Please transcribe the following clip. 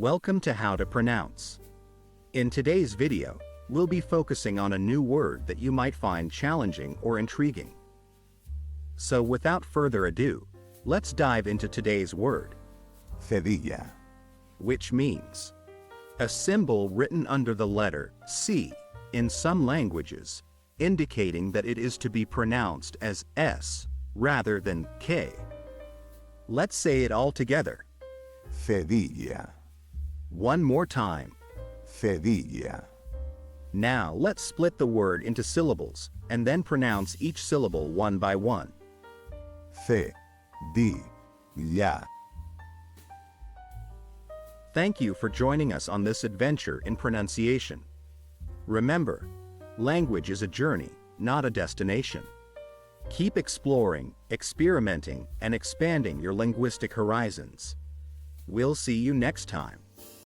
Welcome to How to Pronounce. In today's video, we'll be focusing on a new word that you might find challenging or intriguing. So without further ado, let's dive into today's word, Cedilla. which means a symbol written under the letter C in some languages, indicating that it is to be pronounced as S rather than K. Let's say it all together. Cedilla. One more time. Cedilla. Now let's split the word into syllables and then pronounce each syllable one by one. Cedilla. Thank you for joining us on this adventure in pronunciation. Remember, language is a journey, not a destination. Keep exploring, experimenting, and expanding your linguistic horizons. We'll see you next time.